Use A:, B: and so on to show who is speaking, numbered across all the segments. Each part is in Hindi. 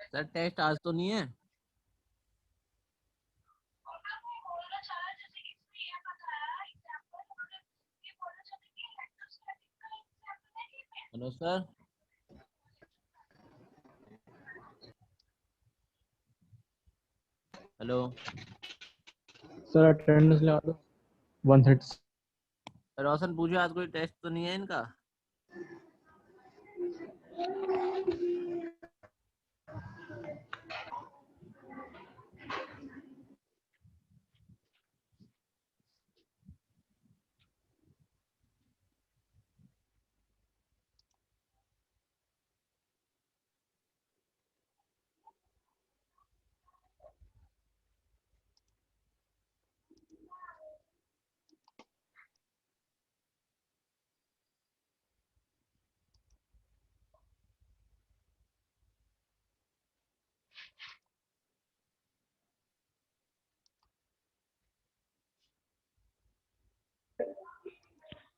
A: सर टेस्ट आज तो नहीं है। Hello sir. Hello
B: sir attendance लगा दो 130।
A: रोशन पूछे आज कोई टेस्ट तो नहीं है इनका।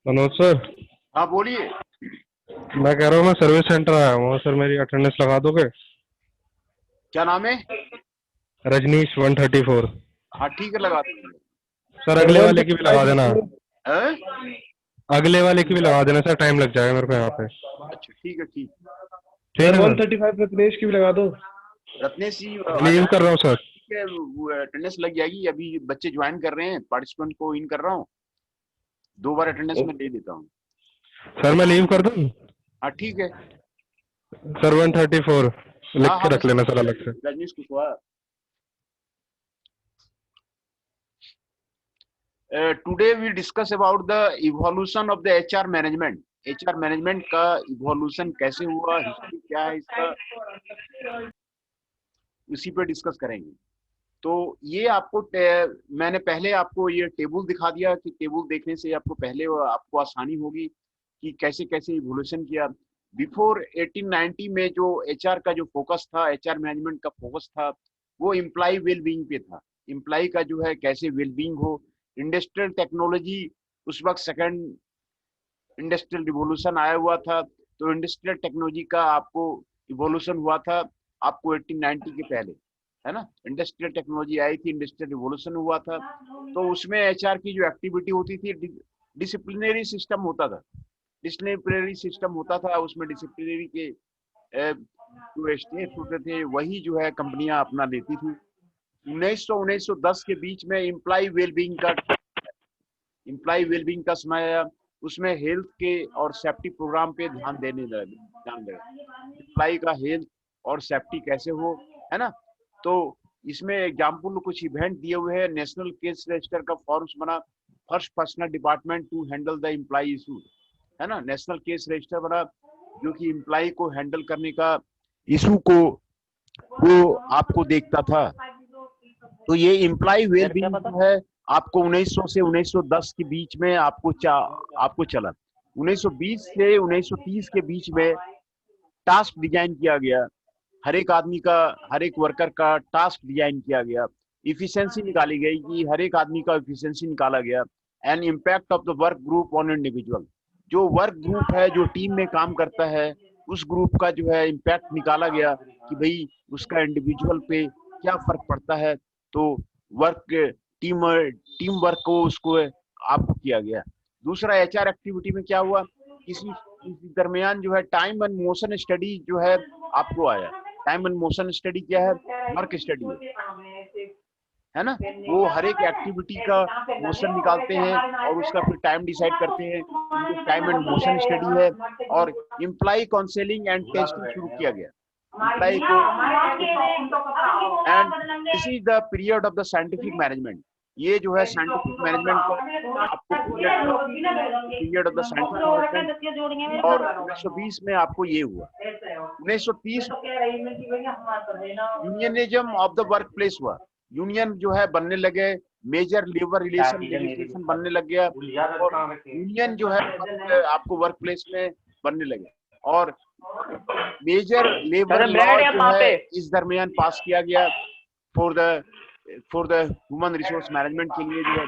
C: मनोज सर।
D: हाँ बोलिए।
C: मैं कह रहा हूँ मैं सर्विस सेंटर आया हूँ सर, मेरी अटेंडेंस लगा दोगे?
D: क्या नाम है?
C: रजनीश 134।
D: हाँ ठीक है, लगा देंगे।
C: सर अगले वाले की भी लगा देना।
D: हैं?
C: अगले वाले की भी लगा देना सर, टाइम लग जाएगा मेरे को यहाँ पे।
D: अच्छा ठीक है, ठीक
C: ठीक है
B: 135 रत्नेश की भी लगा दो।
D: रत्नेश जी
C: लीव कर रहा हूँ सर।
D: ठीक है, वो अटेंडेंस लग जाएगी। अभी बच्चे ज्वाइन कर रहे हैं, पार्टिसिपेंट को इन कर रहा हूँ, 2 बार अटेंडेंस में दे देता हूँ।
C: सर मैं लीव कर दूँ?
D: हाँ ठीक है
C: सर 134 लिख
D: हाँ
C: के
D: हाँ,
C: रख लेना सर अलग से।
D: Rajnish Kushwaha. Today we discuss about the evolution of the HR management. HR management का इवोल्यूशन कैसे हुआ, हिस्ट्री क्या है इसका, उसी पे डिस्कस करेंगे। तो ये आपको मैंने पहले आपको ये टेबल दिखा दिया कि टेबल देखने से आपको पहले आपको आसानी होगी कि कैसे कैसे इवोल्यूशन किया। बिफोर 1890 में जो एचआर का जो फोकस था, एचआर मैनेजमेंट का फोकस था, वो एम्प्लॉय वेलबींग पे था। एम्प्लॉय का जो है कैसे वेलबींग हो। इंडस्ट्रियल टेक्नोलॉजी उस वक्त सेकंड इंडस्ट्रियल रिवोल्यूशन आया हुआ था, तो इंडस्ट्रियल टेक्नोलॉजी का आपको इवोल्यूशन हुआ था आपको 1890 के पहले, है ना। इंडस्ट्रियल टेक्नोलॉजी आई थी, इंडस्ट्रियल रिवोल्यूशन हुआ था, तो उसमें एचआर की जो एक्टिविटी होती थी डिसिप्लिनरी सिस्टम होता था, डिसिप्लिनरी सिस्टम होता था, उसमें डिसिप्लिनरी के जो स्टेप्स होते थे वही जो है कंपनियां अपना लेती थी। 1910 के बीच में एम्प्लॉय वेलबींग का समय आया, उसमें हेल्थ के और सेफ्टी प्रोग्राम पे ध्यान लगे। एम्प्लॉय का हेल्थ और सेफ्टी कैसे हो, है ना। तो इसमें एग्जाम्पल कुछ इवेंट दिए हुए हैं। नेशनल केस रजिस्टर का फॉर्म्स बना, first personal department to handle the employ issue, है ना। नेशनल केस रजिस्टर बना जो कि एम्प्लॉय को हैंडल करने का इशू को वो आपको देखता था। तो ये एम्प्लॉय वेलबींग जो है आपको 1900 से 1910 के बीच में आपको चला। 1920 से 1930 के बीच में टास्क डिजाइन किया गया, हर एक आदमी का, हर एक वर्कर का टास्क डिजाइन किया गया, इफिशिएंसी निकाली गई कि हर एक आदमी का इफिशिएंसी निकाला गया। And impact of the work group on individual, जो वर्क ग्रुप है, जो टीम में काम करता है, उस ग्रुप का जो है इम्पैक्ट निकाला गया कि भाई उसका इंडिविजुअल पे क्या फर्क पड़ता है। तो वर्क टीम वर्क को उसको आपको किया गया। दूसरा एचआर एक्टिविटी में क्या हुआ, इसी दरमियान जो है टाइम एंड मोशन स्टडी जो है आपको आया। टाइम एंड मोशन स्टडी क्या है, वर्क स्टडी है ना। वो हर एक एक्टिविटी का मोशन निकालते हैं और उसका फिर टाइम डिसाइड करते हैं, ये टाइम एंड मोशन स्टडी है। और एम्प्लॉय काउंसलिंग एंड टेस्टिंग शुरू किया गया एम्प्लॉय को। And this is the period of the scientific management, ये जो है साइंटिफिक मैनेजमेंट का आपको period of the scientific management. और 1920 में आपको ये हुआ। 1930 unionism of the work place हुआ, यूनियन जो है बनने लगे, मेजर लेबर रिलेशन बनने लग गया, और यूनियन जो है आपको वर्क प्लेस में बनने लगे। और मेजर लेबर लॉ जो है इस दरमियान पास किया गया for the human resource management के लिए, जो है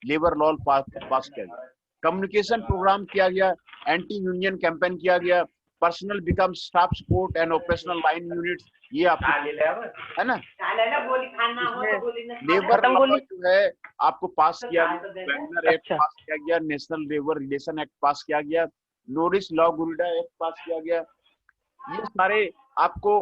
D: लेबर लॉ पास किया गया। कम्युनिकेशन प्रोग्राम किया गया, एंटी यूनियन कैंपेन किया गया, personal become staff support and operational line units, ये आपको है ना। लेबर लॉ जो है आपको पास किया गया, वैगनर एक्ट पास किया गया, नेशनल लेबर रिलेशन एक्ट पास किया गया, नोरिस लॉ गुरिडा एक्ट पास किया गया। ये सारे आपको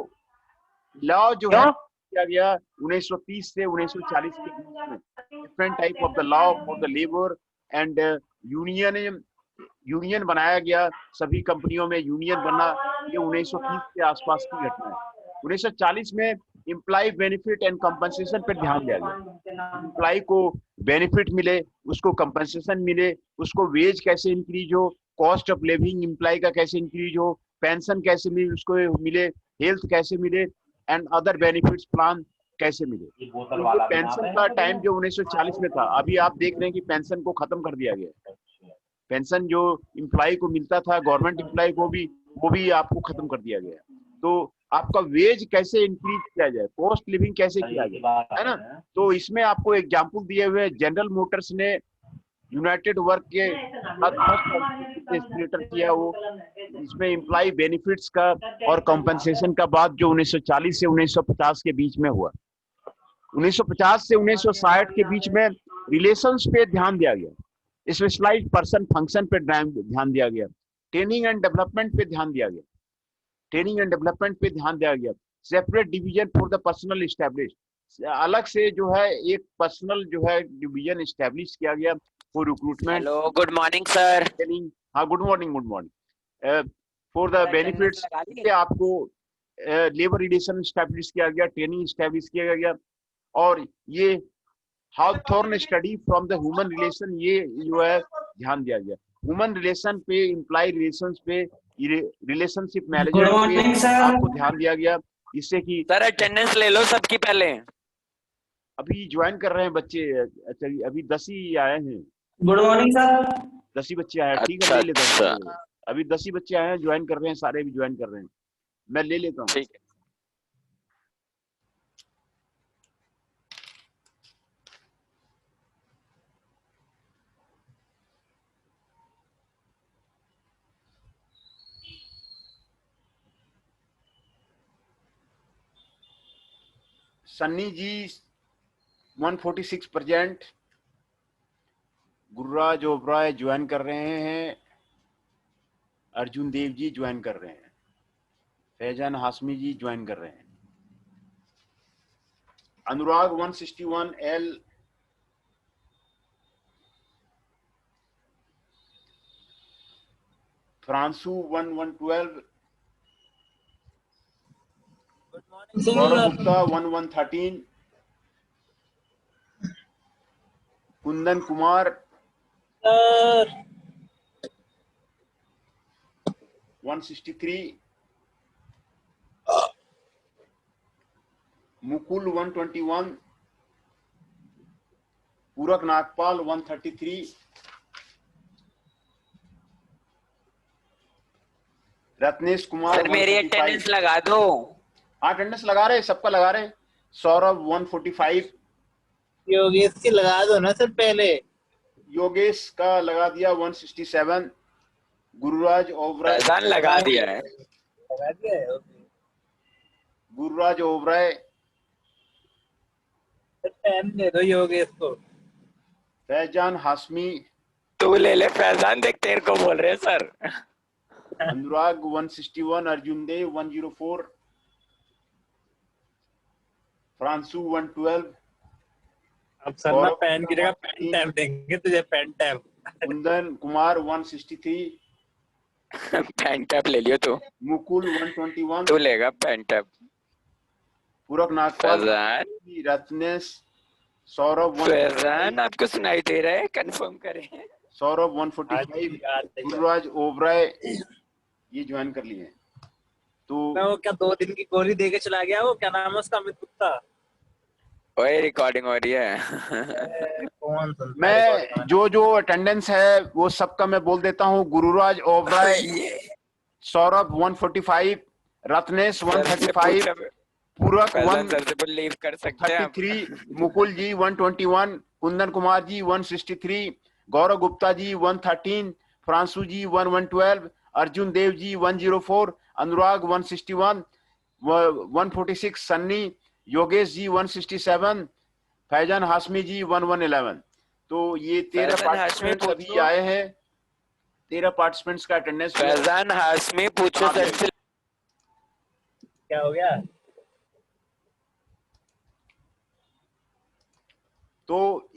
D: लॉ जो है किया गया 1930 से 1940 के बीच में। Different type of the law for the labour and union बनाया गया, सभी कंपनियों में यूनियन बना। ये 1930 के आसपास की घटना है। 1940 में एम्प्लॉय बेनिफिट एंड कंपनसेशन पर ध्यान दिया गया। एम्प्लॉय को बेनिफिट मिले, उसको कंपनसेशन मिले, उसको वेज कैसे इंक्रीज हो, कॉस्ट ऑफ लिविंग एम्प्लॉय का कैसे इंक्रीज हो, पेंशन कैसे मिले उसको मिले, हेल्थ कैसे मिले, एंड अदर बेनिफिट्स प्लान कैसे मिले। तो पेंशन का टाइम जो 1940 में था, अभी आप देख रहे हैं कि पेंशन को खत्म कर दिया गया। पेंशन जो एम्प्लॉय को मिलता था, गवर्नमेंट एम्प्लॉय को भी, वो भी आपको खत्म कर दिया गया। तो आपका वेज कैसे इंक्रीज किया जाए, कॉस्ट लिविंग कैसे किया जाए, है ना। तो इसमें आपको एग्जांपल दिए हुए, जनरल मोटर्स ने यूनाइटेड वर्क के फर्स्ट किया, वो इसमें एम्प्लॉय बेनिफिट्स का और कॉम्पेंसेशन का बात जो 1940 से 1950 के बीच में हुआ। 1950 से 1960 के बीच में रिलेशंस पे ध्यान दिया गया, स्पेशलाइज्ड पर्सन फंक्शन पे ध्यान दिया गया, ट्रेनिंग एंड डेवलपमेंट पे ध्यान दिया गया, ट्रेनिंग एंड डेवलपमेंट पे ध्यान दिया गया। Separate division for the personal establish, अलग से जो है एक पर्सनल जो है डिवीजन एस्टैब्लिश किया गया for recruitment.
E: Hello, good morning sir.
D: हाँ, good morning. For the benefits पे आपको लेबर रिलेशन एस्टैब्लिश किया गया, ट्रेनिंग एस्टैब्लिश किया गया। और ये Hawthorne study from the human relation, ये जो है ध्यान दिया गया। ह्यूमन रिलेशन पे, एम्प्लॉय रिलेशंस पे, रिलेशनशिप मैनेजमेंट पे आपको ध्यान दिया गया, जिससे कि
E: सर अटेंडेंस ले लो सबकी पहले।
D: अभी ज्वाइन कर रहे हैं बच्चे। अच्छा, अभी 10 ही आए हैं।
F: Good morning sir.
D: 10 ही बच्चे आए हैं, ठीक है, ले लेता हूँ। अभी 10 ही बच्चे आए हैं, ज्वाइन कर रहे हैं, सारे भी ज्वाइन कर रहे हैं, मैं ले लेता हूँ।
E: ठीक है।
D: सन्नी जी 146%, गुरुराज ओबराय ज्वाइन कर रहे हैं, अर्जुन देव जी ज्वाइन कर रहे हैं, फैजान हाशमी जी ज्वाइन कर रहे हैं, अनुराग 161 एल, फ्रांसू 1112, गौरव गुप्ता 1113, कुंदन कुमार 163, मुकुल 121, पूरक नागपाल 133, रत्नेश कुमार
E: सर मेरी
D: 135।
E: अटेंडेंस लगा दो।
D: हाँ अटेंडेंस लगा रहे, सबका लगा रहे। सौरभ 145,
F: योगेश की लगा दो ना सर पहले।
D: योगेश का लगा दिया 167, गुरुराज ओबराय
E: फैजान लगा दिया है।
F: लगा दिया है, okay.
D: Gururaj Oberoi,
F: sir pen दे दो योगेश को।
D: फैजान हाशमी,
E: तू ले ले फैजान, देख तेरे को बोल रहे हैं सर।
D: अनुराग 161, अर्जुन देव 104, फ्रांसू 112,
F: अब सर ना पेन की जगह पेन टैब देंगे तुझे, pen tab.
D: Kundan Kumar 163,
E: pen tab ले लियो तू।
D: मुकुल 121,
E: तू लेगा पेन टैब।
D: पूरक नागपाल,
E: फैजान,
D: रत्नेश, सौरभ
E: फैजान आपको सुनाई दे रहा है, कंफर्म करें।
D: सौरभ 145, गुरुराज ओबराय ये ज्वाइन कर लिए। तो
F: वो क्या 2 दिन की गोली दे के चला गया, वो क्या नाम है उसका, अमित गुप्ता।
E: ओए रिकॉर्डिंग हो रही है।
F: कौन सुनता है
D: मैं
F: recording?
D: जो अटेंडेंस है वो सबका मैं बोल देता हूँ। गुरुराज ओबराय, सौरभ 145, रत्नेश 135, पूरक
E: फैजान सर से लीव कर सकते हैं हम।
D: 133, मुकुल जी 121, कुंदन कुमार जी 163, गौरव गुप्ता जी 113, फ्रांसू जी 112, अर्जुन देव जी 104, अनुराग 161, 146, सन्नी, योगेश जी 167, फैजान हाशमी जी 1111। तो ये 13
E: फैजान हाशमी
D: पार्टिसिपेंट्स अभी
E: पूछो।
D: आए हैं। 13 पार्टिसिपेंट्स का अटेंडेंस।
E: फैजान हाशमी पूछो सर से।
F: क्या हो गया?
D: तो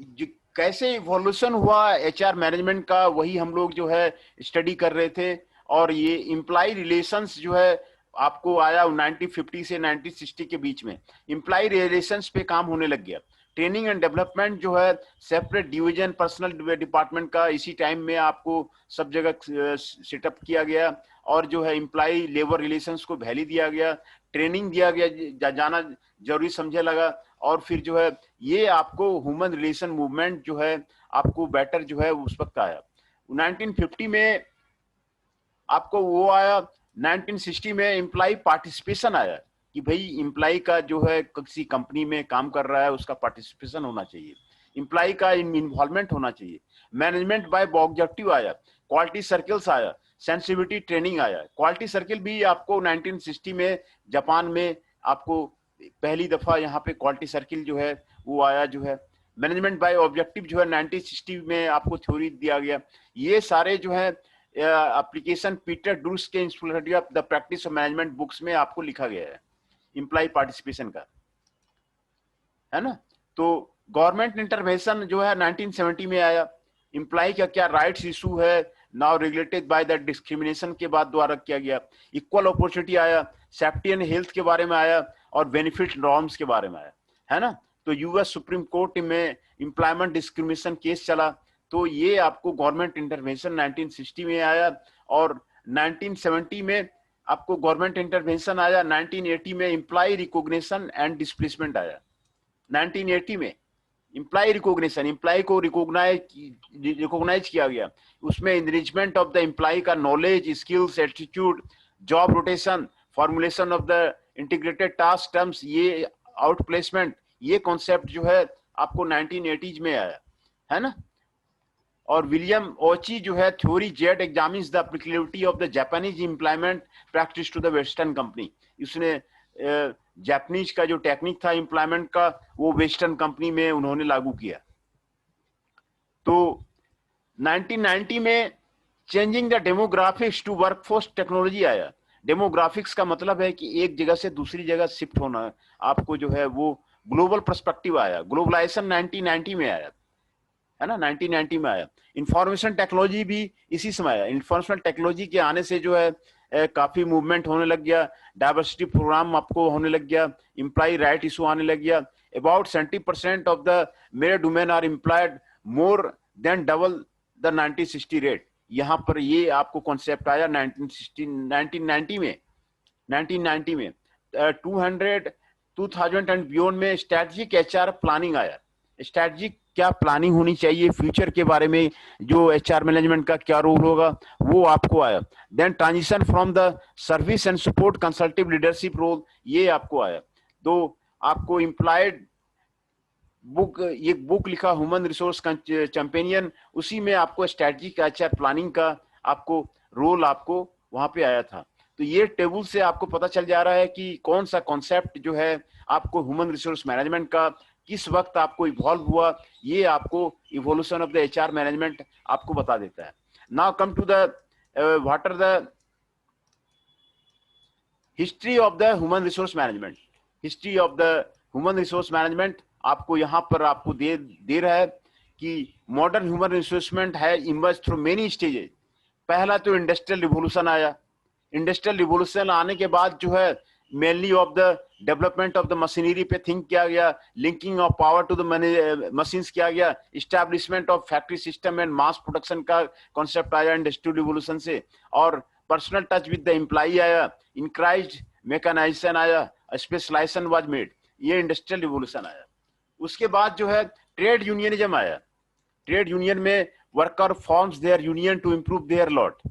D: कैसे इवोल्यूशन हुआ एचआर मैनेजमेंट का, वही हम लोग जो है स्टडी कर रहे थे। और ये एम्प्लॉय रिलेशंस जो है आपको आया 1950 से 1960 के बीच में। एम्प्लॉय रिलेशंस पे काम होने लग गया। ट्रेनिंग एंड डेवलपमेंट जो है सेपरेट डिवीजन पर्सनल डिपार्टमेंट का इसी टाइम में आपको सब जगह सेटअप किया गया। और जो है एम्प्लॉय लेबर रिलेशंस को वैल्यू दिया गया, ट्रेनिंग दिया गया, जाना जरूरी समझे लगा। और फिर जो है ये आपको ह्यूमन रिलेशन मूवमेंट जो है आपको बेटर जो है उस वक्त आया। 1950 में आपको वो आया। 1960 में एम्प्लॉय पार्टिसिपेशन आया कि भाई एम्प्लॉय का जो है किसी कंपनी में काम कर रहा है उसका पार्टिसिपेशन होना चाहिए, एम्प्लॉय का इन्वॉल्वमेंट होना चाहिए। मैनेजमेंट बाय ऑब्जेक्टिव आया, क्वालिटी सर्कल्स आया, सेंसिटिविटी ट्रेनिंग आया। क्वालिटी सर्कल भी आपको 1960 में जापान में आपको पहली दफा यहाँ पे क्वालिटी सर्किल जो है वो आया। जो है मैनेजमेंट बाय ऑब्जेक्टिव जो है 1960 में आपको थ्योरी दिया गया। ये सारे जो है एप्लीकेशन पीटर ड्रूस के inspiration of the practice of management books में आपको लिखा गया है एम्प्लॉय पार्टिसिपेशन का, है ना। तो गवर्नमेंट इंटरवेंशन जो है 1970 में आया। एम्प्लॉय का क्या राइट्स इशू है now regulated by the discrimination के बाद द्वारा किया गया। इक्वल अपॉर्चुनिटी आया, सेफ्टी एंड हेल्थ के बारे में आया और बेनिफिट नॉर्म्स के बारे में आया, है ना। तो यूएस सुप्रीम कोर्ट में एम्प्लॉयमेंट डिस्क्रिमिनेशन केस चला। तो ये आपको गवर्नमेंट इंटरवेंशन 1960 में आया। और 1970 में आपको गवर्नमेंट इंटरवेंशन आया। 1980 में एम्प्लॉय रिकॉग्निशन एंड डिस्प्लेसमेंट आया। 1980 में एम्प्लॉय रिकॉग्निशन, एम्प्लॉय को रिकॉग्नाइज किया गया। उसमें एनरिचमेंट ऑफ द एम्प्लॉय का knowledge, skills, attitude, job rotation, formulation of the integrated task terms, ये आउट प्लेसमेंट, ये कॉन्सेप्ट जो है आपको 1980s में आया, है ना। और विलियम ओची जो है theory Z examines the applicability of the Japanese employment practice to the western company. इसने जापानीज का जो टेक्निक था एम्प्लॉयमेंट का वो वेस्टर्न कंपनी में उन्होंने लागू किया। तो 1990 में changing the demographics to workforce technology आया। डेमोग्राफिक्स का मतलब है कि एक जगह से दूसरी जगह शिफ्ट होना, आपको जो है वो ग्लोबल पर्सपेक्टिव आया। ग्लोबलाइजेशन 1990 में आया, है ना, 1990 में आया। इंफॉर्मेशन टेक्नोलॉजी भी इसी समय आया। इंफॉर्मेशन टेक्नोलॉजी के आने से जो है काफी मूवमेंट होने लग गया, डाइवर्सिटी प्रोग्राम आपको होने लग गया, एम्प्लॉय राइट इशू आने लग गया। About 70% of the merit women are employed more than double the 1960 rate. यहाँ पर ये आपको कॉन्सेप्ट आया 1990 में। 2000 एंड बियॉन्ड में स्ट्रेटेजिक एचआर प्लानिंग आया। स्ट्रेटेजिक क्या प्लानिंग होनी चाहिए फ्यूचर के बारे में, जो एचआर मैनेजमेंट का क्या रोल होगा, वो आपको आया। Then transition from the service and support consultative leadership role, ये आपको आया। तो आपको एम्प्लॉयड बुक, एक बुक लिखा ह्यूमन रिसोर्स चैंपियन, उसी में आपको स्ट्रेटेजिक एचआर प्लानिंग का आपको रोल आपको वहां पे आया था। तो ये टेबल से आपको पता चल जा रहा है कि कौन सा कॉन्सेप्ट जो है आपको ह्यूमन रिसोर्स मैनेजमेंट का किस वक्त आपको इवॉल्व हुआ, ये आपको evolution of the HR management आपको बता देता है। Now come to the what are the history of the human resource management. History of the human resource management आपको यहाँ पर आपको दे रहा है कि मॉडर्न ह्यूमन रिसोर्समेंट है इमर्ज थ्रू मेनी स्टेजेस। पहला तो इंडस्ट्रियल रिवोल्यूशन आया। इंडस्ट्रियल रिवोल्यूशन आने के बाद जो है mainly of the development of the machinery पे थिंक किया गया, linking of power to the machines किया गया, establishment of factory system and mass production का कॉन्सेप्ट आया इंडस्ट्रियल रिवोल्यूशन से, और personal touch with the employee आया, इंक्राइज्ड मैकेनाइजेशन आया, स्पेशलाइजेशन वाज मेड, ये इंडस्ट्रियल रिवोल्यूशन आया। उसके बाद जो है ट्रेड यूनियनिज्म आया। ट्रेड यूनियन में worker forms their union to improve their lot,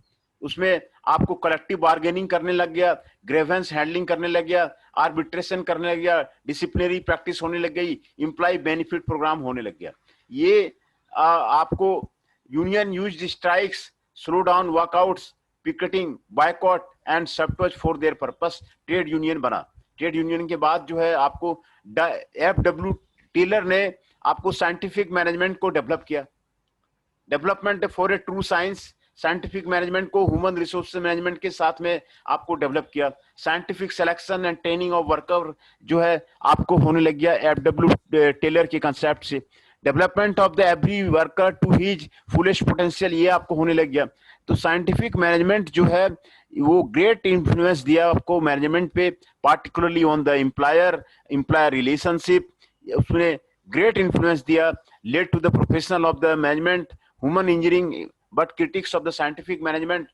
D: उसमें आपको कलेक्टिव बार्गेनिंग करने लग गया, ग्रेवेंस हैंडलिंग करने लग गया, आर्बिट्रेशन करने लग गया, डिसिप्लिनरी प्रैक्टिस होने लग गई, एम्प्लॉय बेनिफिट प्रोग्राम होने लग गया। ये आपको union used strikes, slow down workouts, picketing, boycott and sabotage for their purpose, trade union बना। ट्रेड यूनियन के बाद जो है आपको FW टेलर ने आपको साइंटिफिक मैनेजमेंट को डेवलप किया। Development for a true science, scientific management को ह्यूमन रिसोर्स मैनेजमेंट के साथ में आपको डेवलप किया। Scientific selection and training of worker जो है आपको होने लग गया FW टेलर के कंसेप्ट से। Development of the every worker to his fullest potential, ये आपको होने लग गया। तो साइंटिफिक मैनेजमेंट जो है वो ग्रेट इन्फ्लुएंस दिया आपको मैनेजमेंट पे, particularly on the employer relationship, उसने ग्रेट इन्फ्लुएंस दिया। Led to the professional of the management, human engineering but critics of the scientific management,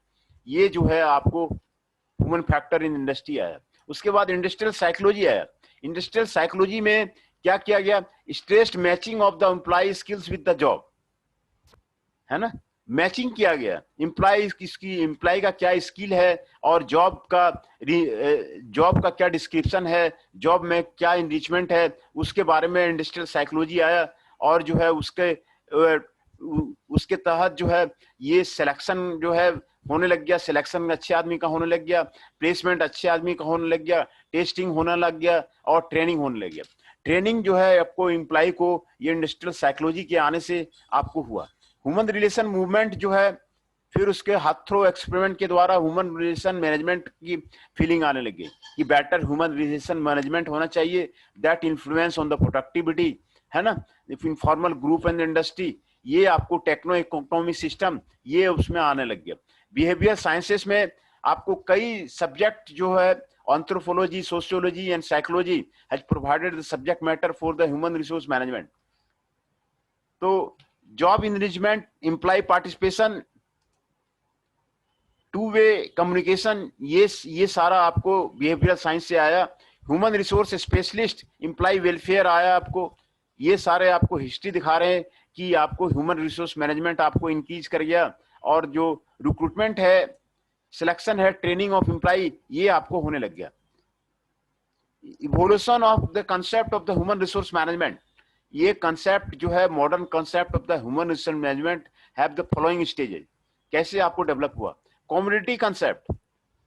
D: ये जो है आपको ह्यूमन फैक्टर इन इंडस्ट्री आया। उसके बाद इंडस्ट्रियल साइकोलॉजी आया। इंडस्ट्रियल साइकोलॉजी में क्या किया गया, stressed matching of the employ skills with the job, है ना, मैचिंग किया गया। एम्प्लॉय का क्या स्किल है और जॉब का क्या डिस्क्रिप्शन है, जॉब में क्या इनरिचमेंट है, उसके बारे में इंडस्ट्रियल साइकोलॉजी आया। और जो है उसके तहत जो है ये सिलेक्शन जो है होने लग गया, सिलेक्शन अच्छे आदमी का होने लग गया, प्लेसमेंट अच्छे आदमी का होने लग गया, टेस्टिंग होने लग गया और ट्रेनिंग होने लग गया। ट्रेनिंग जो है आपको एम्प्लॉय को ये इंडस्ट्रियल साइकोलॉजी के आने से आपको हुआ। ह्यूमन रिलेशन मूवमेंट जो है फिर उसके हाथ्रो एक्सपेरिमेंट के द्वारा ह्यूमन रिलेशन मैनेजमेंट की फीलिंग आने लगी कि बेटर ह्यूमन रिलेशन मैनेजमेंट होना चाहिए, that influence on the productivity, है ना, इनफॉर्मल ग्रुप एंड इंडस्ट्री, ये आपको टेक्नो इकोनॉमिक सिस्टम ये उसमें आने लग गया। बिहेवियर साइंसेस में आपको कई सब्जेक्ट जो है anthropology, sociology and psychology has provided the subject matter for the human resource management. तो job engagement, employ participation, two way communication, ये सारा आपको बिहेवियरल साइंस से आया। Human resource specialist, employ welfare आया आपको। ये सारे आपको हिस्ट्री दिखा रहे हैं कि आपको ह्यूमन रिसोर्स मैनेजमेंट आपको इंक्रीज कर गया। और जो रिक्रूटमेंट है, सिलेक्शन है, ट्रेनिंग ऑफ एम्प्लॉय, ये आपको होने लग गया। Evolution of the concept of the human resource management, ये कंसेप्ट जो है modern concept of the human resource management have the following stages. कैसे आपको डेवलप हुआ, कम्युनिटी कंसेप्ट,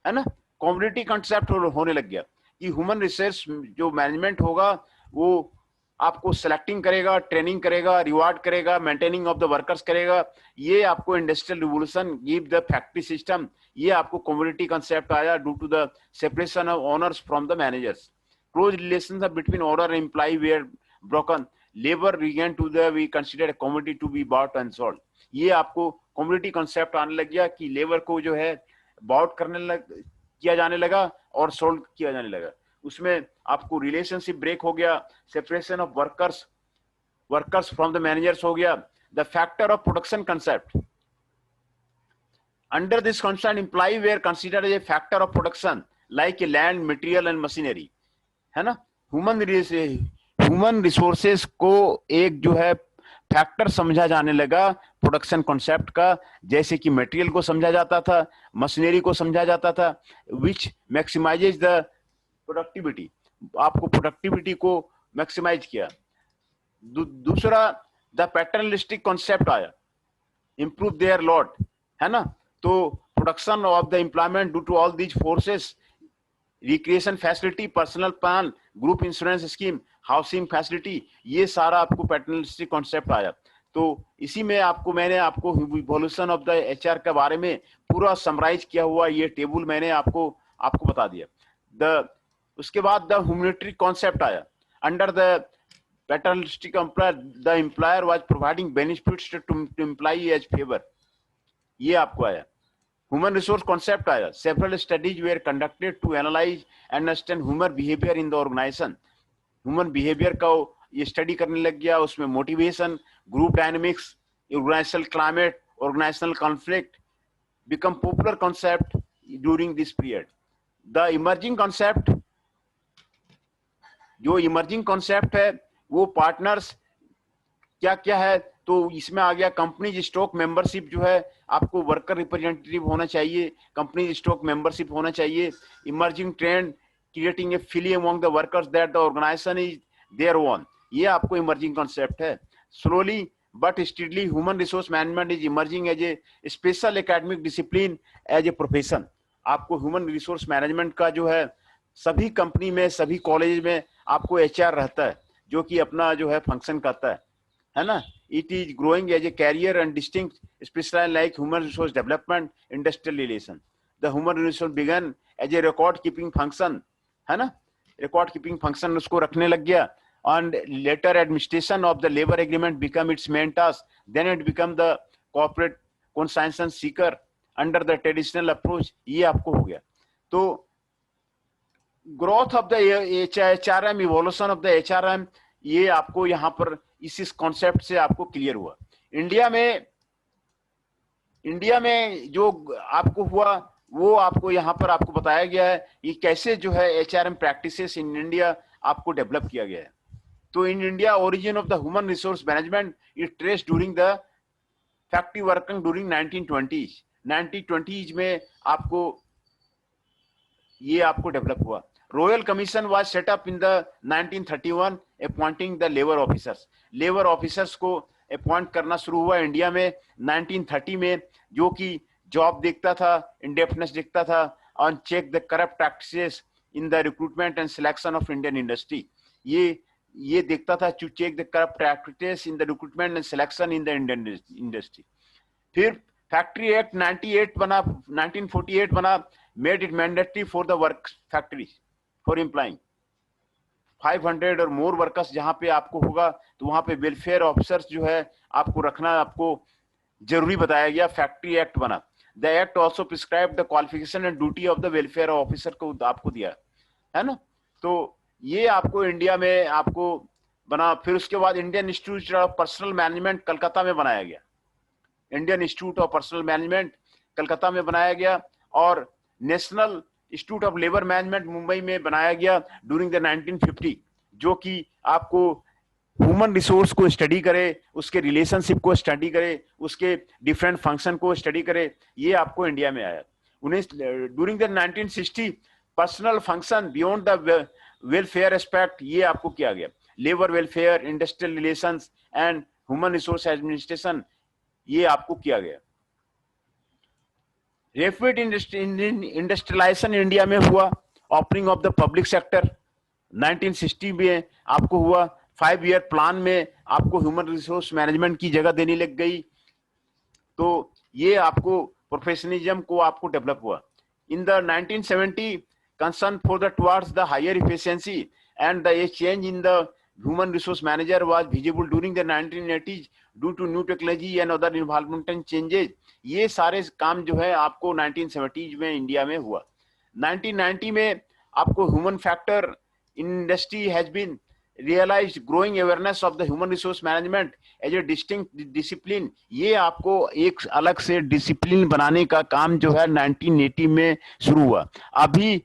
D: है ना, कम्युनिटी कंसेप्ट होने लग गया कि ह्यूमन रिसोर्स जो मैनेजमेंट होगा वो आपको सेलेक्टिंग करेगा, ट्रेनिंग करेगा, रिवार्ड करेगा, मेंटेनिंग ऑफ द वर्कर्स करेगा। ये आपको industrial revolution give the factory system, ये आपको कम्युनिटी कंसेप्ट आया due to the separation of owners from the managers. Close relationship between owner and employ were broken, labour began to the we consider commodity to be bought and sold. ये आपको कम्युनिटी कंसेप्ट आने लग गया कि लेबर को जो है बॉट किया जाने लगा और सोल्ड किया जाने लगा। उसमें आपको रिलेशनशिप ब्रेक हो गया, separation of workers from the managers हो गया। The factor of production concept, under this concept employ were considered as a factor of production like a land, material and machinery, है ना। ह्यूमन रिसोर्सेज को एक जो है फैक्टर समझा जाने लगा प्रोडक्शन कॉन्सेप्ट का, जैसे कि मटेरियल को समझा जाता था, मशीनरी को समझा जाता था, विच मैक्सिमाइजेज द प्रोडक्टिविटी, आपको प्रोडक्टिविटी को मैक्सिमाइज किया। दूसरा द पैटर्नलिस्टिक कॉन्सेप्ट आया, इंप्रूव देयर लॉट, है ना। तो production of the employment due to all these forces, recreation facility, personal plan, group insurance scheme, housing facility, ये सारा आपको पैटर्नलिस्टिक कॉन्सेप्ट आया। तो इसी में मैंने आपको इवोल्यूशन ऑफ द एचआर के बारे में पूरा समराइज किया हुआ ये टेबल मैंने आपको बता दिया। उसके बाद द ह्यूमैनिटेरियन कॉन्सेप्ट आया, under the paternalistic employer the employer was providing benefits to employee as favour, ये आपको आया। ह्यूमन रिसोर्स कॉन्सेप्ट आया, several studies were conducted to analyse and understand human behaviour in the organisation. Human behaviour का ये स्टडी करने लग गया, उसमें motivation, group dynamics, organisational climate, organisational conflict become popular concept during this period. The emerging concept, जो इमर्जिंग कॉन्सेप्ट है वो पार्टनर्स क्या क्या है, तो इसमें आ गया कंपनीज स्टॉक मेंबरशिप, जो है आपको वर्कर रिप्रेजेंटेटिव होना चाहिए, कंपनी स्टॉक मेंबरशिप होना चाहिए। Emerging trend creating a feeling among the workers that the organisation is their own, ये आपको इमर्जिंग कॉन्सेप्ट है। Slowly but steadily human resource management is emerging as a special academic discipline as a profession. आपको ह्यूमन रिसोर्स मैनेजमेंट का जो है सभी कंपनी में, सभी कॉलेज में आपको एचआर रहता है, जो कि अपना जो है फंक्शन करता है ना। It is growing as a career and distinct specialize like human resource development, industrial relation. The human resource began as a record keeping function, है ना, रिकॉर्ड कीपिंग फंक्शन उसको रखने लग गया। and later administration of the labor agreement become its main task, then it become the corporate consensus seeker under the traditional approach, ये आपको हो गया। तो growth of the HRM, evolution of the HRM, ये आपको यहाँ पर इस कॉन्सेप्ट से आपको क्लियर हुआ। इंडिया में जो आपको हुआ वो आपको यहाँ पर आपको बताया गया है, ये कैसे जो है एचआरएम प्रैक्टिसेस इन इंडिया आपको डेवलप किया गया है। तो in India origin of the human resource management is trace during the factory working during 1920s में आपको ये आपको डेवलप हुआ। Royal commission was set up in the 1931 appointing the labour officers, labour officers को अपॉइंट करना शुरू हुआ इंडिया में 1930 में, जो कि जॉब देखता था, इंडेफिनेस देखता था, on check the corrupt practices in the recruitment and selection of Indian industry, ये देखता था to check the corrupt practices in the recruitment and selection in the Indian industry. फिर फैक्ट्री एक्ट 1948 बना, made it mandatory for the work factory for employing 500 और मोर वर्कर्स, जहां पे आपको होगा तो वहां पे वेलफेयर ऑफिसर्स जो है आपको रखना आपको जरूरी बताया गया, फैक्ट्री एक्ट बना। The act also prescribe the qualification and duty of the welfare officer को आपको दिया है ना। तो ये आपको इंडिया में आपको बना। फिर उसके बाद Indian institute of personal management Calcutta में बनाया गया, Indian institute of personal management Calcutta में बनाया गया, और national institute of labour management Mumbai में बनाया गया ड्यूरिंग द 1950, जो कि आपको ह्यूमन रिसोर्स को स्टडी करे, उसके रिलेशनशिप को स्टडी करे, उसके डिफरेंट फंक्शन को स्टडी करे, ये आपको इंडिया में आया। During the 1960 personal function beyond the welfare aspect, ये आपको किया गया। Labour welfare, industrial relations and human resource administration, ये आपको किया गया। रैपिड इंडस्ट्रियलाइजेशन इंडिया में हुआ, opening of the public sector 1960 में आपको हुआ। 5 ईयर प्लान में आपको ह्यूमन रिसोर्स मैनेजमेंट की जगह देने लग गई। तो ये आपको प्रोफेशनलिज्म को आपको डेवलप हुआ। In the 1970 concern for the towards the higher efficiency and the change in the human resource manager was visible during the 1980s due to new technology and other environmental changes। ये सारे काम जो है आपको 1970s में इंडिया में हुआ। 1990 में आपको human factor industry has been realized growing awareness of the human resource management as a distinct discipline। ये आपको एक अलग से डिसिप्लिन बनाने का काम जो है 1980 में शुरू हुआ। अभी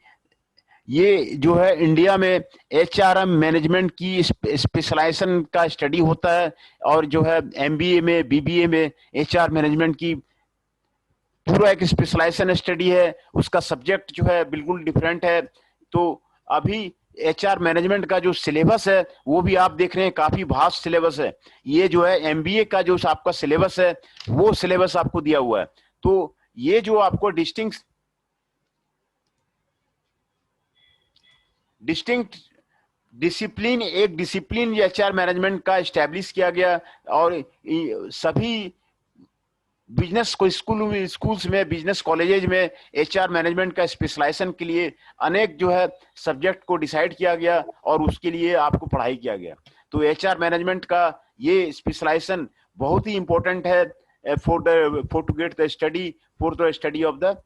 D: ये जो है इंडिया में एचआरएम मैनेजमेंट की स्पेशलाइजेशन का स्टडी होता है, और जो है एमबीए में बीबीए में एचआर मैनेजमेंट की पूरा एक स्पेशलाइजेशन स्टडी है, उसका सब्जेक्ट जो है बिल्कुल डिफरेंट है। तो अभी एचआर मैनेजमेंट का जो सिलेबस है वो भी आप देख रहे हैं काफी वास्ट सिलेबस है। ये जो है एमबीए का जो आपका सिलेबस है वो सिलेबस आपको दिया हुआ है। तो ये जो आपको डिस्टिंक्ट डिसिप्लिन, एक डिसिप्लिन एचआर मैनेजमेंट का एस्टेब्लिश किया गया, और सभी बिजनेस को स्कूल्स में, बिजनेस कॉलेजेज में एचआर मैनेजमेंट का स्पेशलाइजेशन के लिए अनेक जो है सब्जेक्ट को डिसाइड किया गया और उसके लिए आपको पढ़ाई किया गया। तो एचआर मैनेजमेंट का ये स्पेशलाइजेशन बहुत ही इंपॉर्टेंट है for to get the study, for the study of the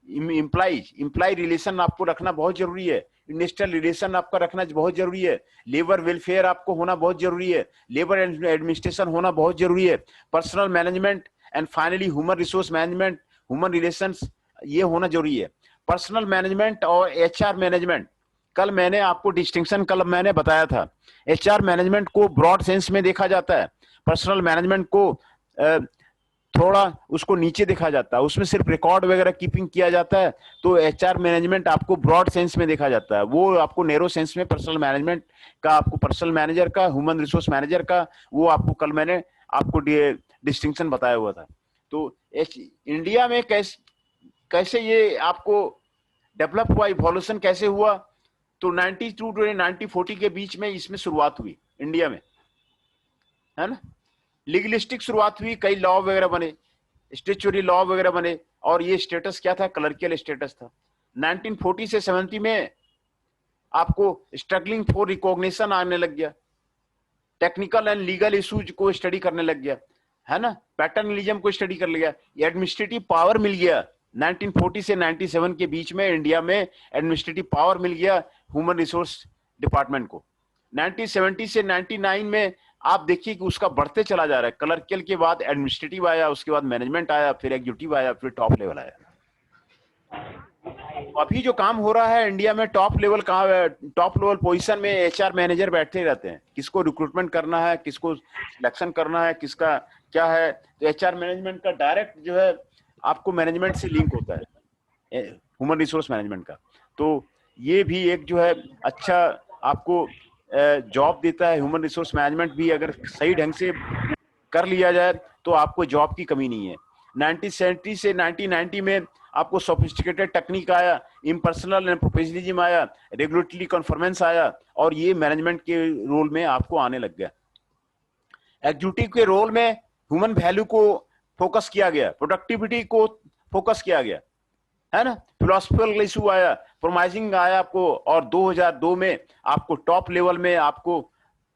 D: employ relation आपको रखना बहुत जरूरी है, इंडस्ट्रियल रिलेशन आपका रखना बहुत जरूरी है, लेबर वेलफेयर आपको होना बहुत जरूरी है, लेबर एडमिनिस्ट्रेशन होना बहुत जरूरी है, personal management and finally human resource management, human relations, ये होना जरूरी है। पर्सनल मैनेजमेंट और एचआर मैनेजमेंट, कल मैंने आपको डिस्टिंक्शन मैंने बताया था। एचआर मैनेजमेंट को ब्रॉड सेंस में देखा जाता है, पर्सनल मैनेजमेंट को थोड़ा उसको नीचे देखा जाता है, उसमें सिर्फ रिकॉर्ड वगैरह कीपिंग किया जाता है। तो एचआर मैनेजमेंट आपको ब्रॉड सेंस में देखा जाता है, वो आपको नैरो सेंस में पर्सनल मैनेजमेंट का, आपको पर्सनल मैनेजर का, ह्यूमन रिसोर्स मैनेजर का, वो आपको कल मैंने आपको डिस्टिंक्शन बताया हुआ था। तो इंडिया में कैसे ये आपको डेवलप हुआ, इवोल्यूशन कैसे हुआ, तो 92 to 1940 के बीच में इसमें शुरुआत हुई इंडिया में, है ना। लीगलिस्टिक शुरुआत हुई, कई लॉ वगैरह बने, स्टेचुरी लॉ वगैरह बने, और ये स्टेटस क्या था, क्लर्कियल स्टेटस था। 1940 से 70 में आपको स्ट्रगलिंग फॉर रिकॉग्निशन आने लग गया, टेक्निकल एंड लीगल इश्यूज को स्टडी करने लग गया, है ना, पैटर्नलिज्म को स्टडी कर लिया, एडमिनिस्ट्रेटिव पावर मिल गया। 1940 से 97 के बीच में इंडिया में एडमिनिस्ट्रेटिव पावर मिल गया ह्यूमन रिसोर्स डिपार्टमेंट को। 1970 से 99 में आप देखिए कि उसका बढ़ते चला जा रहा है, क्लर्कियल के बाद एडमिनिस्ट्रेटिव आया, उसके बाद मैनेजमेंट आया, फिर एग्जीक्यूटिव आया, फिर टॉप लेवल आया। अभी जो काम हो रहा है इंडिया में, टॉप लेवल पोजीशन में एचआर मैनेजर बैठे रहते हैं, किसको रिक्रूटमेंट करना है, किसको सिलेक्शन करना है, किसका क्या है। तो एचआर मैनेजमेंट का डायरेक्ट जो है आपको मैनेजमेंट से लिंक होता है, ह्यूमन रिसोर्स मैनेजमेंट का। तो ये भी एक जो है अच्छा आपको जॉब देता है। ह्यूमन रिसोर्स मैनेजमेंट भी अगर सही ढंग से कर लिया जाए तो आपको जॉब की कमी नहीं है। 1970 से 1990 में आपको सोफिस्टिकेटेड टेक्निक आया, इम्पर्सनल एंड प्रोफेशनलिज्म आया, रेगुलेटरी कॉन्फॉर्मेंस आया, और ये मैनेजमेंट के रोल में आपको आने लग गया। एग्जीक्यूटिव के रोल में ह्यूमन वैल्यू को फोकस किया गया, प्रोडक्टिविटी को फोकस किया गया, है ना। फिलोसफिकल इशू आया, प्रोमाइजिंग आया आपको, और 2002 में आपको टॉप लेवल में आपको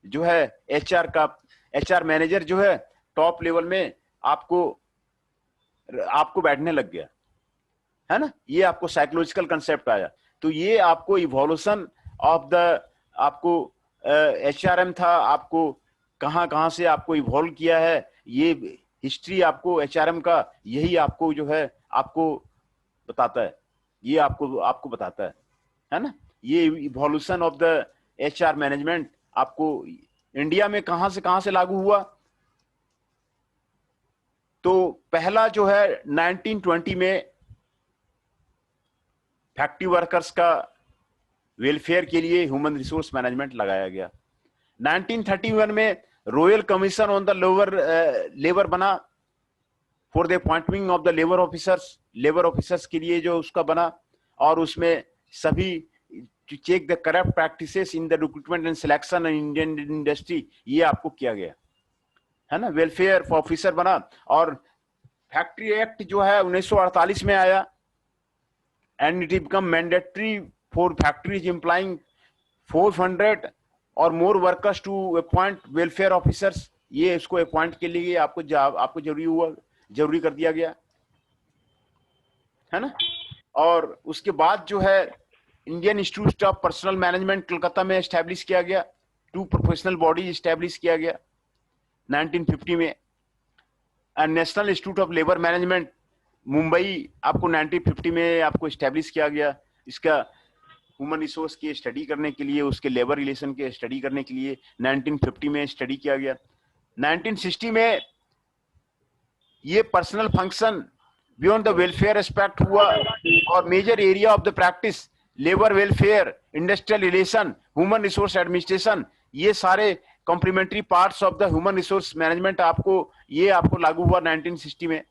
D: जो है एचआर मैनेजर जो है टॉप लेवल में आपको बैठने लग गया, है ना। ये आपको साइकोलॉजिकल कंसेप्ट आया। तो ये आपको इवोल्यूशन ऑफ द आपको एचआरएम था, आपको कहां से आपको इवॉल्व किया है, ये हिस्ट्री आपको एचआरएम का यही आपको जो है आपको बताता है, ये आपको बताता है ना। ये evolution of the HR management आपको इंडिया में कहां से लागू हुआ। तो पहला जो है 1920 में फैक्ट्री वर्कर्स का वेलफेयर के लिए ह्यूमन रिसोर्स मैनेजमेंट लगाया गया। 1931 में Royal Commission on the labour बना, for the appointment of the labour officers के लिए जो उसका बना, और उसमें सभी to check the corrupt practices in the recruitment and selection in Indian industry, ये आपको किया गया है ना। वेलफेयर ऑफिसर बना। और फैक्ट्री एक्ट जो है 1948 में आया, and it become mandatory for factories employing 400 और more workers to appoint welfare officers. ये इसको अपॉइंट के लिए आपको जरूरी कर दिया गया है ना। और उसके बाद जो है Indian institute of personal management Calcutta में एस्टैब्लिश किया गया। 2 प्रोफेशनल बॉडीज एस्टैब्लिश किया गया 1950 में। And national institute of labour management Mumbai आपको 1950 में आपको एस्टैब्लिश किया गया। इसका ह्यूमन रिसोर्स की स्टडी करने के लिए, उसके लेबर रिलेशन के स्टडी करने के लिए 1950 में स्टडी किया गया। 1960 में ये personal function beyond the welfare aspect हुआ, और major area of the practice labour welfare, industrial relation, human resource administration, ये सारे complementary parts of the human resource management आपको लागू हुआ 1960 में।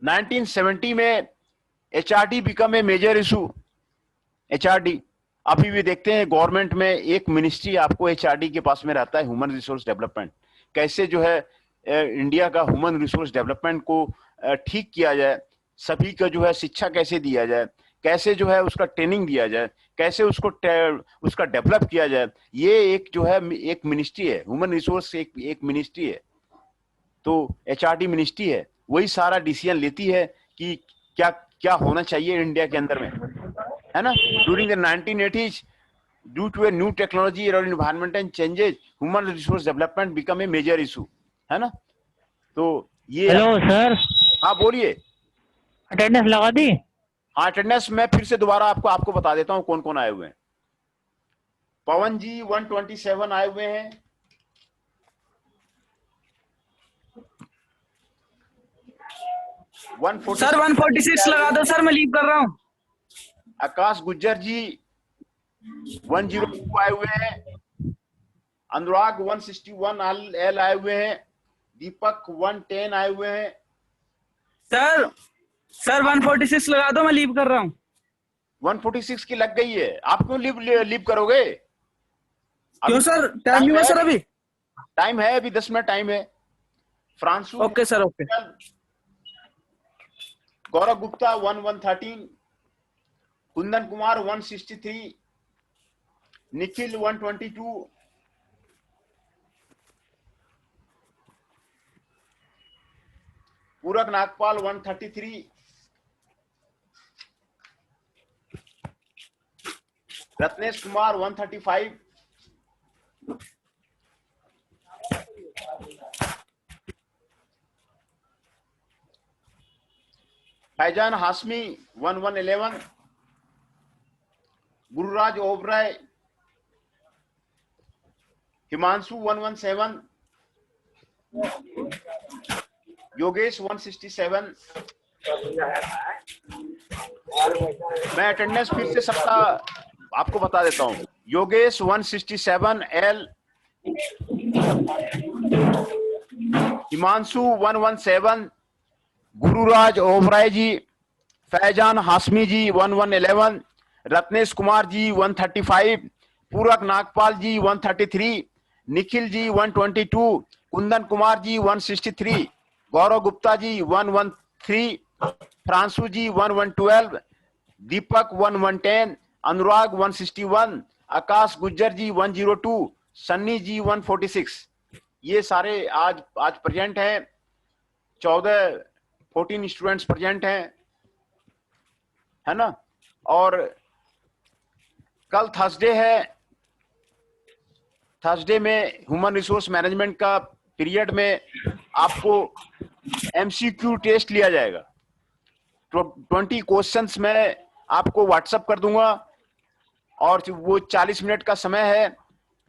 D: 1970 में HRD become a major issue. HRD अभी भी देखते हैं गवर्नमेंट में एक मिनिस्ट्री आपको HRD के पास में रहता है, ह्यूमन रिसोर्स डेवलपमेंट। कैसे जो है इंडिया का ह्यूमन रिसोर्स डेवलपमेंट को ठीक किया जाए, सभी का जो है शिक्षा कैसे दिया जाए, कैसे जो है उसका ट्रेनिंग दिया जाए, कैसे उसका डेवलप किया जाए, ये एक जो है एक मिनिस्ट्री है। ह्यूमन रिसोर्स एक मिनिस्ट्री है, तो HRD मिनिस्ट्री है, वही सारा डिसीजन लेती है कि क्या क्या होना चाहिए इंडिया के अंदर में, है ना। During the 1980s due to a new technology और environmental changes human resource development become a major issue, है ना। तो ये
G: हेलो सर,
D: हाँ बोलिए।
G: अटेंडेंस लगा दी?
D: हाँ अटेंडेंस मैं फिर से दोबारा आपको बता देता हूँ कौन कौन आए हुए हैं। पवन जी 127 आए हुए हैं।
H: सर 146 लगा दो सर, मैं लीव कर रहा हूँ।
D: आकाश गुज्जर जी 102 आए हुए हैं। अनुराग 161 एल आए हुए हैं। दीपक 110 आए हुए हैं।
H: सर 146 लगा दो, मैं लीव कर रहा हूँ।
D: 146 की लग गई है, आप क्यों लीव करोगे?
H: क्यों सर, टाइम नहीं हुआ सर? अभी
D: टाइम है, अभी 10 मिनट टाइम है। फ्रांसू
H: ओके सर, ओके।
D: गौरव गुप्ता 113, कुंदन कुमार 163, निखिल 122, पूरक नागपाल 133, रत्नेश कुमार 135, फैजान हाशमी 1111, गुरुराज ओबराय, हिमांशु 117, योगेश 167। मैं अटेंडेंस फिर से सबका आपको बता देता हूं। योगेश 167 एल, हिमांशु 117, गुरुराज ओबराय जी, फैजान हाशमी जी 1111, रत्नेश कुमार जी 135, पूरक नागपाल जी 133, निखिल जी 122, कुंदन कुमार जी 163, गौरव गुप्ता जी 113, फ्रांसू जी 1112, दीपक 1110, अनुराग 161, आकाश गुज्जर जी 102, सन्नी जी 146। ये सारे आज प्रेजेंट हैं। 14 स्टूडेंट्स प्रेजेंट हैं, है ना। और कल थर्सडे है। थर्सडे में ह्यूमन रिसोर्स मैनेजमेंट का पीरियड में आपको MCQ टेस्ट लिया जाएगा। 20 क्वेश्चंस मैं आपको व्हाट्सएप कर दूंगा, और वो 40 मिनट का समय है।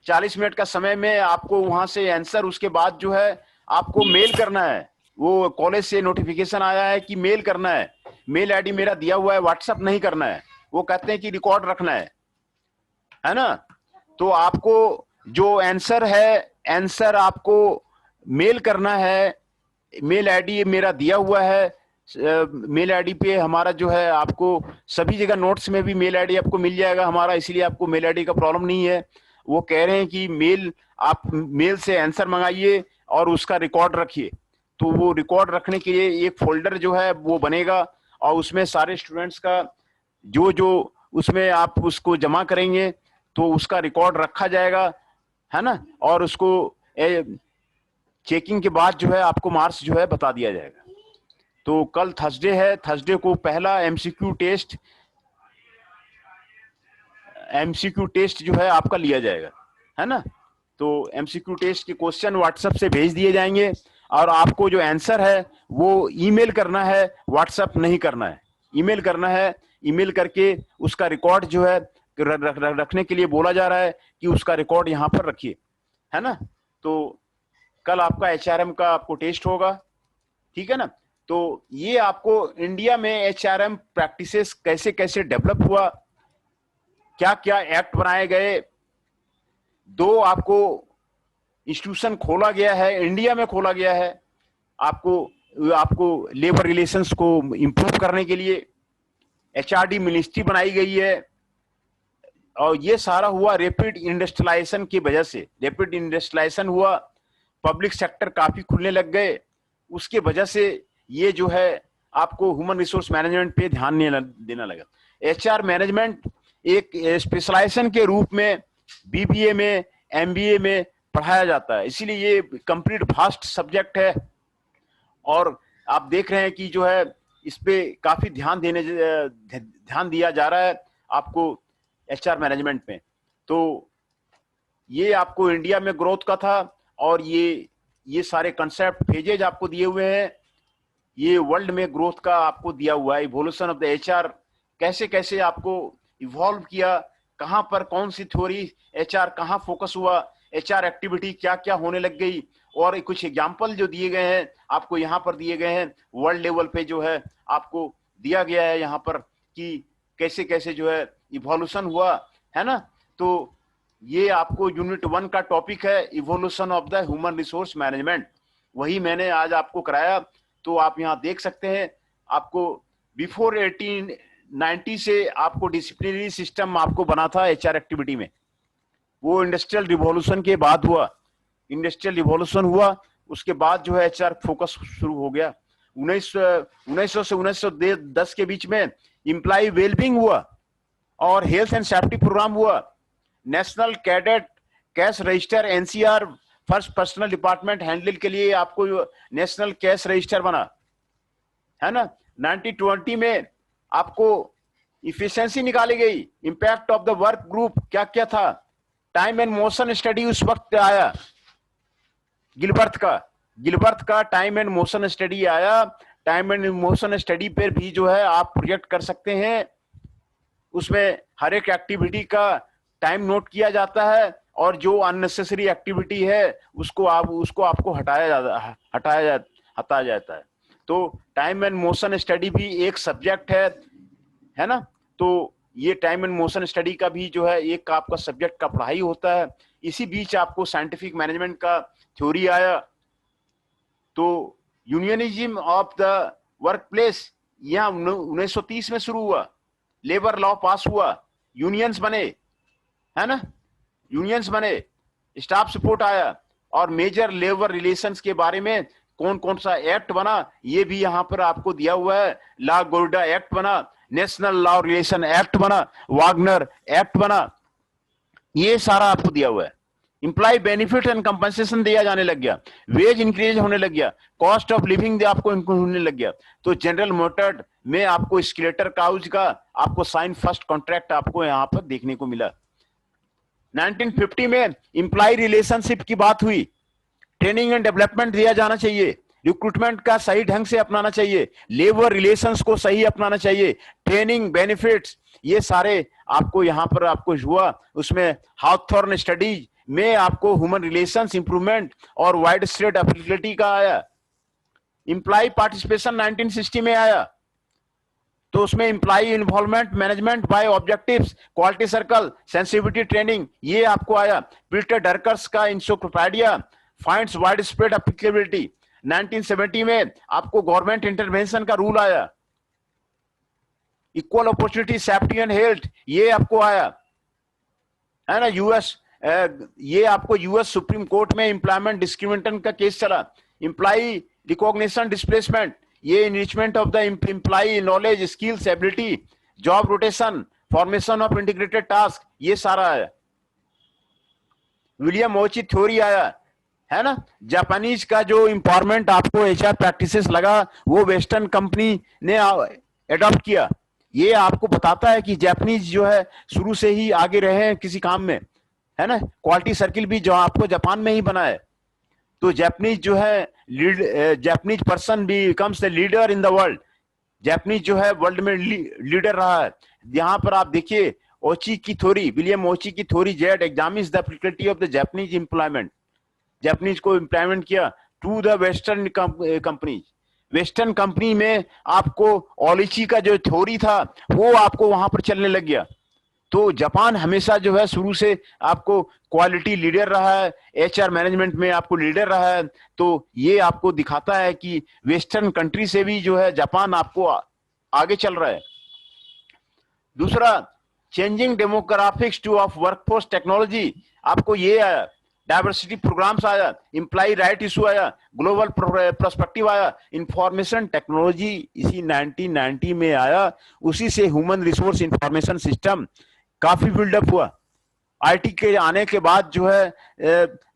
D: 40 मिनट का समय में आपको वहां से आंसर, उसके बाद जो है आपको मेल करना है। वो कॉलेज से नोटिफिकेशन आया है कि मेल करना है। मेल आईडी मेरा दिया हुआ है, व्हाट्सएप नहीं करना है। वो कहते हैं कि रिकॉर्ड रखना है ना। तो आपको जो आंसर है, आंसर आपको मेल करना है। मेल आईडी मेरा दिया हुआ है मेल आईडी पे हमारा जो है, आपको सभी जगह नोट्स में भी मेल आईडी आपको मिल जाएगा हमारा, इसलिए आपको मेल आईडी का प्रॉब्लम नहीं है। वो कह रहे हैं कि आप मेल से आंसर मंगाइए और उसका रिकॉर्ड रखिए। तो वो रिकॉर्ड रखने के लिए एक फोल्डर जो है वो बनेगा और उसमें सारे स्टूडेंट्स का जो उसमें आप उसको जमा करेंगे तो उसका रिकॉर्ड रखा जाएगा, है ना, और उसको चेकिंग के बाद जो है आपको मार्क्स जो है बता दिया जाएगा। तो कल थर्सडे है, थर्सडे को पहला एमसीक्यू टेस्ट जो है आपका लिया जाएगा, है ना। तो एमसीक्यू टेस्ट के क्वेश्चन व्हाट्सएप से भेज दिए जाएंगे और आपको जो आंसर है वो ईमेल करना है, व्हाट्सएप नहीं करना है, ईमेल करना है। ईमेल करके उसका रिकॉर्ड जो है रखने के लिए बोला जा रहा है कि उसका रिकॉर्ड यहाँ पर रखिए, है ना। तो कल आपका एचआरएम का आपको टेस्ट होगा, ठीक है ना। तो ये आपको इंडिया में एचआरएम प्रैक्टिसेस कैसे कैसे डेवलप हुआ, क्या क्या एक्ट बनाए गए, 2 आपको इंस्टीट्यूशन खोला गया है, इंडिया में खोला गया है आपको लेबर रिलेशंस को इंप्रूव करने के लिए एचआरडी मिनिस्ट्री बनाई गई है। और ये सारा हुआ रैपिड इंडस्ट्रियलाइजेशन की वजह से। रैपिड इंडस्ट्रियलाइजेशन हुआ, पब्लिक सेक्टर काफी खुलने लग गए, उसके वजह से ये जो है आपको ह्यूमन रिसोर्स मैनेजमेंट पे ध्यान देना लगा। एचआर मैनेजमेंट एक स्पेशलाइजेशन के रूप में बीबीए में, एमबीए में पढ़ाया जाता है, इसीलिए ये कंप्लीट फास्ट सब्जेक्ट है। और आप देख रहे हैं कि जो है इस पे काफी ध्यान दिया जा रहा है आपको एचआर मैनेजमेंट में। तो ये आपको इंडिया में ग्रोथ का था और ये सारे कंसेप्ट फेजेज आपको दिए हुए हैं। ये वर्ल्ड में ग्रोथ का आपको दिया हुआ है, इवोल्यूशन ऑफ द एचआर, कैसे कैसे आपको इवॉल्व किया, कहां पर कौन सी थ्योरी एचआर कहां फोकस हुआ, एचआर एक्टिविटी क्या क्या होने लग गई, और कुछ एग्जाम्पल जो दिए गए हैं आपको यहाँ पर दिए गए हैं। वर्ल्ड लेवल पे जो है आपको दिया गया है यहाँ पर कि कैसे कैसे जो है इवोल्यूशन हुआ, है ना। तो ये आपको यूनिट 1 का टॉपिक है, evolution of the human resource management, वही मैंने आज आपको कराया। तो आप यहाँ देख सकते हैं, आपको बिफोर 1890 से आपको डिसिप्लिनरी सिस्टम आपको बना था एचआर एक्टिविटी में, वो इंडस्ट्रियल रिवॉल्यूशन के बाद हुआ। इंडस्ट्रियल रिवॉल्यूशन हुआ, उसके बाद जो है एचआर फोकस शुरू हो गया। 1900 से 1910 के बीच में एम्प्लॉय वेलबींग हुआ और हेल्थ एंड सेफ्टी प्रोग्राम हुआ। National cadet cash register NCR first personal department handle के लिए आपको नेशनल कैश रजिस्टर बना, है ना। 1920 में आपको इफिशिएंसी निकाली गई। Impact of the work group क्या क्या था, टाइम एंड मोशन स्टडी उस वक्त आया, गिलबर्ट का टाइम एंड मोशन स्टडी आया। टाइम एंड मोशन स्टडी पर भी जो है आप प्रोजेक्ट कर सकते हैं, उसमें हर एक एक्टिविटी का टाइम नोट किया जाता है और जो अननेसेसरी एक्टिविटी है उसको आपको हटाया जाता है। तो टाइम एंड मोशन स्टडी भी एक सब्जेक्ट है ना। तो ये टाइम एंड मोशन स्टडी का भी जो है एक आपका सब्जेक्ट का पढ़ाई होता है। इसी बीच आपको साइंटिफिक मैनेजमेंट का थ्योरी आया। तो unionism of the work place यहाँ 1930 में शुरू हुआ, लेबर लॉ पास हुआ, यूनियंस बने, है ना, यूनियंस बने, स्टाफ सपोर्ट आया और मेजर लेबर रिलेशंस के बारे में कौन कौन सा एक्ट बना ये भी यहाँ पर आपको दिया हुआ है। ला गोल्डा एक्ट बना, नेशनल लॉ रिलेशन एक्ट बना, वागनर एक्ट बना, ये सारा आपको दिया हुआ है। इंप्लॉय बेनिफिट एंड कंपनसेशन दिया जाने लग गया, वेज इंक्रीज होने लग गया, कॉस्ट ऑफ लिविंग आपको इंक्रीज होने लग गया। तो जनरल मोटर में आपको स्केलेटर काउज का आपको साइन फर्स्ट कॉन्ट्रैक्ट आपको यहाँ पर देखने को मिला। 1950 में इंप्लॉय रिलेशनशिप की बात हुई, ट्रेनिंग एंड डेवलपमेंट दिया जाना चाहिए, रिक्रूटमेंट का सही ढंग से अपनाना चाहिए, लेबर रिलेशंस को सही अपनाना चाहिए, ट्रेनिंग बेनिफिट्स ये सारे आपको यहाँ पर आपको हुआ। उसमें हाउथॉर्न स्टडीज में आपको ह्यूमन रिलेशंस इंप्रूवमेंट और वाइड स्प्रेड एप्लीकेबिलिटी का आया। इंप्लॉय पार्टिसिपेशन 1960 में आया, तो उसमें employ involvement management by objectives, quality circle, sensitivity training ये आपको आया। पीटर डरकर्स का encyclopedia finds wide spread applicability, 1970 में आपको गवर्नमेंट इंटरवेंशन का रूल आया, equal opportunity safety and health, ये आपको आया है ना। ये आपको यूएस सुप्रीम कोर्ट में एम्प्लॉयमेंट डिस्क्रिमिनेशन का केस चला, एम्प्लॉय रिकॉग्निशन डिस्प्लेसमेंट, ये enrichment of the employ knowledge skills ability, job rotation, formation of integrated task, ये सारा आया। विलियम ओची थ्योरी आया है ना। जापानीज का जो एम्पावरमेंट आपको एचआर प्रैक्टिसेस लगा वो वेस्टर्न कंपनी ने एडॉप्ट किया। ये आपको बताता है कि जापानीज जो है शुरू से ही आगे रहे हैं किसी काम में, है ना। क्वालिटी सर्किल भी जो आपको जापान में ही बना है। तो जापानीज जो है Japanese person becomes the leader in the world. Japanese जो है वर्ल्ड में लीडर रहा है। यहाँ पर आप देखिए ओची की थ्योरी, विलियम ओची की theory Z examines the applicability of the Japanese employment, Japanese को एम्प्लॉयमेंट किया to the western companies. Western company में आपको ओलिची का जो थ्योरी था वो आपको वहां पर चलने लग गया। तो जापान हमेशा जो है शुरू से आपको क्वालिटी लीडर रहा है, एचआर मैनेजमेंट में आपको लीडर रहा है। तो ये आपको दिखाता है कि वेस्टर्न कंट्री से भी जो है जापान आपको आगे चल रहा है। दूसरा, changing demographics two of workforce technology, आपको ये आया, डाइवर्सिटी प्रोग्राम्स आया, एम्प्लॉय राइट इशू आया, ग्लोबल पर्सपेक्टिव आया, इंफॉर्मेशन टेक्नोलॉजी इसी 1990 में आया। उसी से ह्यूमन रिसोर्स इंफॉर्मेशन सिस्टम काफी बिल्डअप हुआ। आईटी के आने के बाद जो है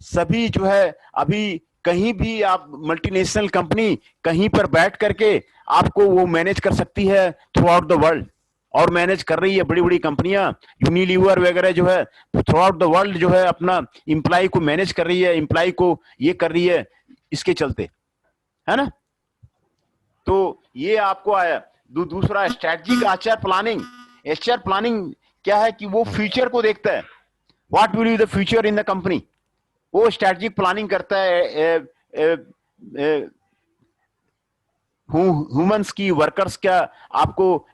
D: सभी जो है अभी कहीं भी आप मल्टीनेशनल कंपनी कहीं पर बैठ करके आपको वो मैनेज कर सकती है थ्रू आउट द वर्ल्ड, और मैनेज कर रही है। बड़ी बड़ी कंपनियां यूनिलीवर वगैरह जो है थ्रू आउट द वर्ल्ड जो है अपना एम्प्लॉय को मैनेज कर रही है, एम्प्लॉय को ये कर रही है इसके चलते, है ना। तो ये आपको आया। दूसरा, strategic HR planning. HR planning क्या है कि वो फ्यूचर को देखता है, what will be the future in the company. वो स्ट्रेटजिक प्लानिंग करता है ह्यूमंस की, वर्कर्स का आपको